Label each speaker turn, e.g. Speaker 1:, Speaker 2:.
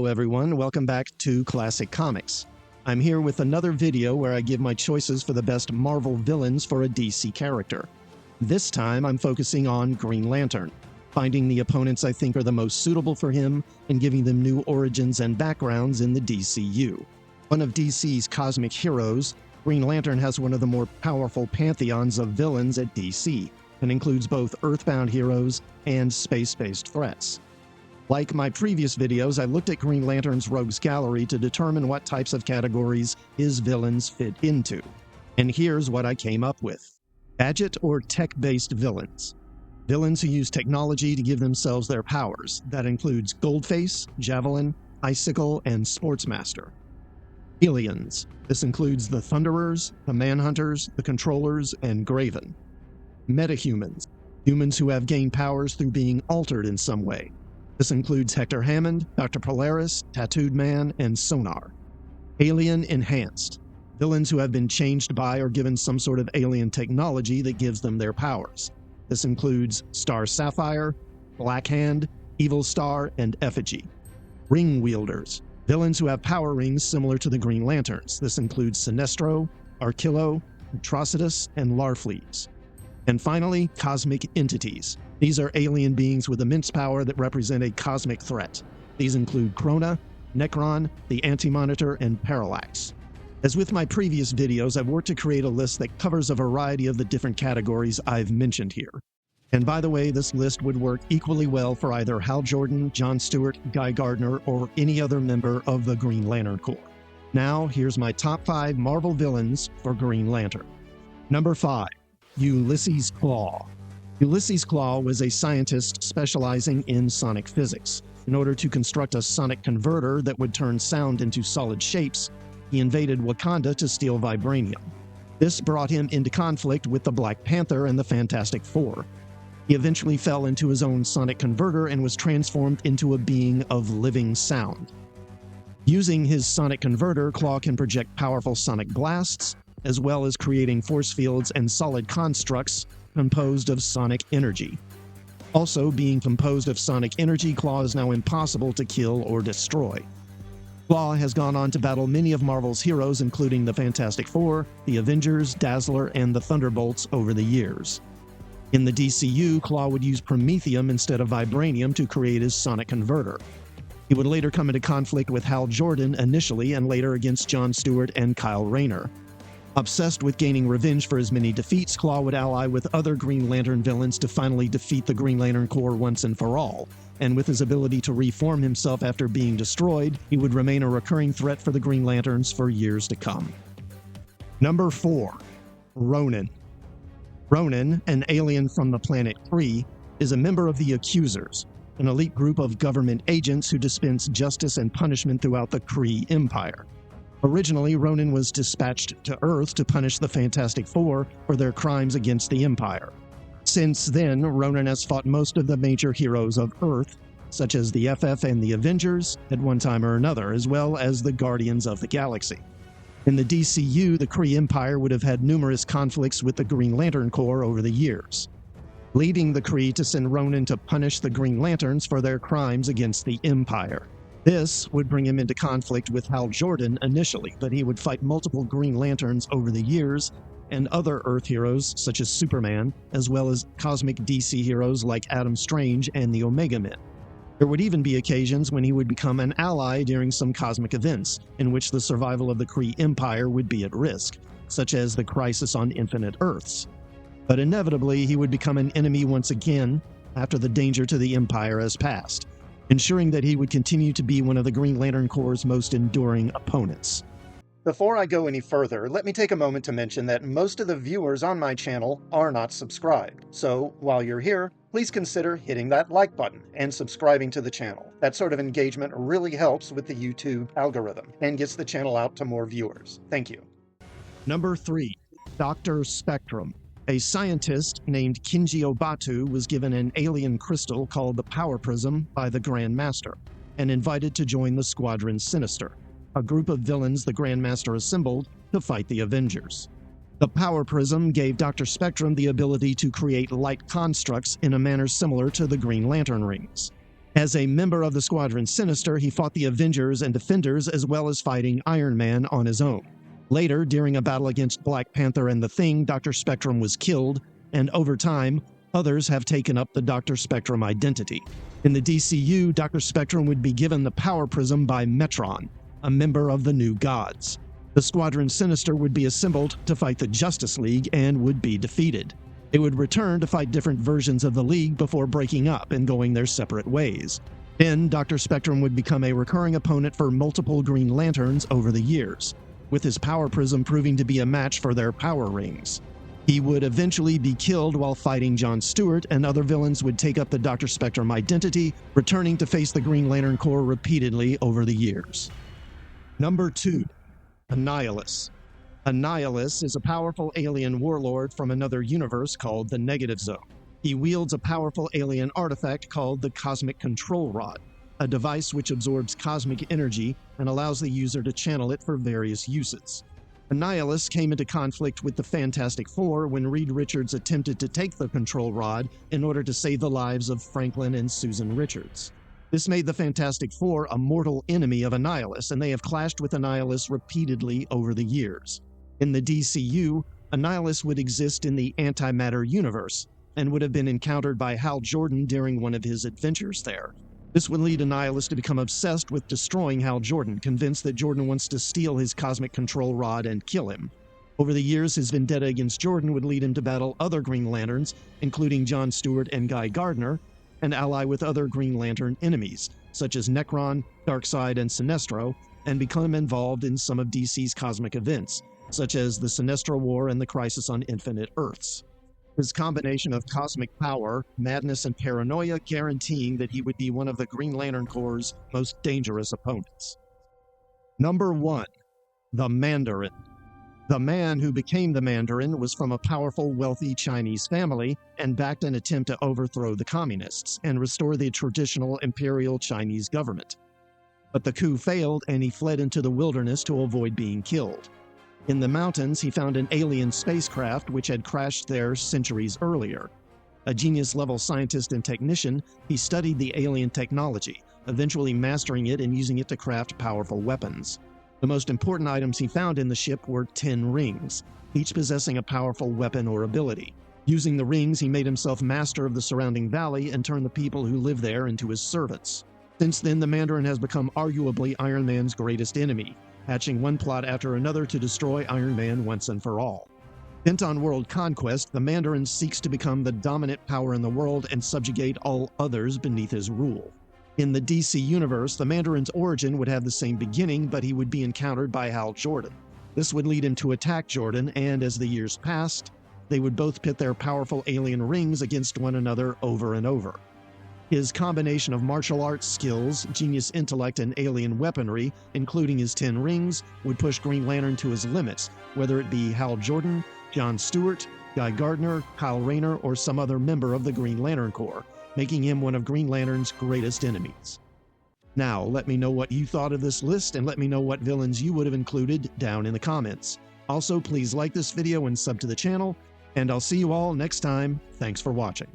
Speaker 1: Hello everyone, welcome back to Classic Comics. I'm here with another video where I give my choices for the best Marvel villains for a DC character. This time I'm focusing on Green Lantern, finding the opponents I think are the most suitable for him and giving them new origins and backgrounds in the DCU. One of DC's cosmic heroes, Green Lantern has one of the more powerful pantheons of villains at DC, and includes both Earthbound heroes and space-based threats. Like my previous videos, I looked at Green Lantern's Rogues Gallery to determine what types of categories his villains fit into. And here's what I came up with. Gadget or tech-based villains. Villains who use technology to give themselves their powers. That includes Goldface, Javelin, Icicle, and Sportsmaster. Aliens. This includes the Thunderers, the Manhunters, the Controllers, and Graven. Metahumans. Humans who have gained powers through being altered in some way. This includes Hector Hammond, Dr. Polaris, Tattooed Man, and Sonar. Alien Enhanced. Villains who have been changed by or given some sort of alien technology that gives them their powers. This includes Star Sapphire, Black Hand, Evil Star, and Effigy. Ring Wielders. Villains who have power rings similar to the Green Lanterns. This includes Sinestro, Arquillo, Atrocitus, and Larfleeze. And finally, Cosmic Entities. These are alien beings with immense power that represent a cosmic threat. These include Krona, Necron, the Anti-Monitor, and Parallax. As with my previous videos, I've worked to create a list that covers a variety of the different categories I've mentioned here. And by the way, this list would work equally well for either Hal Jordan, John Stewart, Guy Gardner, or any other member of the Green Lantern Corps. Now, here's my top 5 Marvel villains for Green Lantern. Number 5. Ulysses Klaue. Ulysses Klaue was a scientist specializing in sonic physics. In order to construct a sonic converter that would turn sound into solid shapes, he invaded Wakanda to steal vibranium. This brought him into conflict with the Black Panther and the Fantastic Four. He eventually fell into his own sonic converter and was transformed into a being of living sound. Using his sonic converter, Klaue can project powerful sonic blasts, as well as creating force fields and solid constructs composed of sonic energy. Also, being composed of sonic energy, Klaue is now impossible to kill or destroy. Klaue has gone on to battle many of Marvel's heroes, including the Fantastic Four, the Avengers, Dazzler, and the Thunderbolts over the years. In the DCU, Klaue would use promethium instead of vibranium to create his sonic converter. He would later come into conflict with Hal Jordan initially, and later against John Stewart and Kyle Rayner. Obsessed with gaining revenge for his many defeats, Klaue would ally with other Green Lantern villains to finally defeat the Green Lantern Corps once and for all. And with his ability to reform himself after being destroyed, he would remain a recurring threat for the Green Lanterns for years to come. Number 4. Ronin. Ronin, an alien from the planet Kree, is a member of the Accusers, an elite group of government agents who dispense justice and punishment throughout the Kree Empire. Originally, Ronin was dispatched to Earth to punish the Fantastic Four for their crimes against the Empire. Since then, Ronin has fought most of the major heroes of Earth, such as the FF and the Avengers, at one time or another, as well as the Guardians of the Galaxy. In the DCU, the Kree Empire would have had numerous conflicts with the Green Lantern Corps over the years, leading the Kree to send Ronin to punish the Green Lanterns for their crimes against the Empire. This would bring him into conflict with Hal Jordan initially, but he would fight multiple Green Lanterns over the years, and other Earth heroes such as Superman, as well as cosmic DC heroes like Adam Strange and the Omega Men. There would even be occasions when he would become an ally during some cosmic events, in which the survival of the Kree Empire would be at risk, such as the Crisis on Infinite Earths. But inevitably, he would become an enemy once again after the danger to the Empire has passed, ensuring that he would continue to be one of the Green Lantern Corps' most enduring opponents. Before I go any further, let me take a moment to mention that most of the viewers on my channel are not subscribed. So, while you're here, please consider hitting that like button and subscribing to the channel. That sort of engagement really helps with the YouTube algorithm and gets the channel out to more viewers. Thank you. Number 3. Dr. Spectrum. A scientist named Kenji Obatu was given an alien crystal called the Power Prism by the Grand Master, and invited to join the Squadron Sinister, a group of villains the Grand Master assembled to fight the Avengers. The Power Prism gave Dr. Spectrum the ability to create light constructs in a manner similar to the Green Lantern rings. As a member of the Squadron Sinister, he fought the Avengers and Defenders as well as fighting Iron Man on his own. Later, during a battle against Black Panther and the Thing, Dr. Spectrum was killed, and over time, others have taken up the Dr. Spectrum identity. In the DCU, Dr. Spectrum would be given the Power Prism by Metron, a member of the New Gods. The Squadron Sinister would be assembled to fight the Justice League and would be defeated. They would return to fight different versions of the League before breaking up and going their separate ways. Then, Dr. Spectrum would become a recurring opponent for multiple Green Lanterns over the years, with his Power Prism proving to be a match for their power rings. He would eventually be killed while fighting John Stewart, and other villains would take up the Dr. Spectrum identity, returning to face the Green Lantern Corps repeatedly over the years. Number 2. Annihilus. Annihilus is a powerful alien warlord from another universe called the Negative Zone. He wields a powerful alien artifact called the Cosmic Control Rod, a device which absorbs cosmic energy and allows the user to channel it for various uses. Annihilus came into conflict with the Fantastic Four when Reed Richards attempted to take the Control Rod in order to save the lives of Franklin and Susan Richards. This made the Fantastic Four a mortal enemy of Annihilus, and they have clashed with Annihilus repeatedly over the years. In the DCU, Annihilus would exist in the Antimatter universe, and would have been encountered by Hal Jordan during one of his adventures there. This would lead Annihilus to become obsessed with destroying Hal Jordan, convinced that Jordan wants to steal his cosmic control rod and kill him. Over the years, his vendetta against Jordan would lead him to battle other Green Lanterns, including John Stewart and Guy Gardner, and ally with other Green Lantern enemies, such as Necron, Darkseid, and Sinestro, and become involved in some of DC's cosmic events, such as the Sinestro War and the Crisis on Infinite Earths. His combination of cosmic power, madness, and paranoia guaranteeing that he would be one of the Green Lantern Corps' most dangerous opponents. Number 1. The Mandarin. The man who became the Mandarin was from a powerful, wealthy Chinese family and backed an attempt to overthrow the communists and restore the traditional imperial Chinese government. But the coup failed and he fled into the wilderness to avoid being killed. In the mountains, he found an alien spacecraft which had crashed there centuries earlier. A genius-level scientist and technician, he studied the alien technology, eventually mastering it and using it to craft powerful weapons. The most important items he found in the ship were 10 rings, each possessing a powerful weapon or ability. Using the rings, he made himself master of the surrounding valley and turned the people who live there into his servants. Since then, the Mandarin has become arguably Iron Man's greatest enemy, hatching one plot after another to destroy Iron Man once and for all. Bent on world conquest, the Mandarin seeks to become the dominant power in the world and subjugate all others beneath his rule. In the DC universe, the Mandarin's origin would have the same beginning, but he would be encountered by Hal Jordan. This would lead him to attack Jordan, and as the years passed, they would both pit their powerful alien rings against one another over and over. His combination of martial arts skills, genius intellect, and alien weaponry, including his 10 rings, would push Green Lantern to his limits, whether it be Hal Jordan, John Stewart, Guy Gardner, Kyle Rayner, or some other member of the Green Lantern Corps, making him one of Green Lantern's greatest enemies. Now, let me know what you thought of this list, and let me know what villains you would have included down in the comments. Also, please like this video and sub to the channel, and I'll see you all next time. Thanks for watching.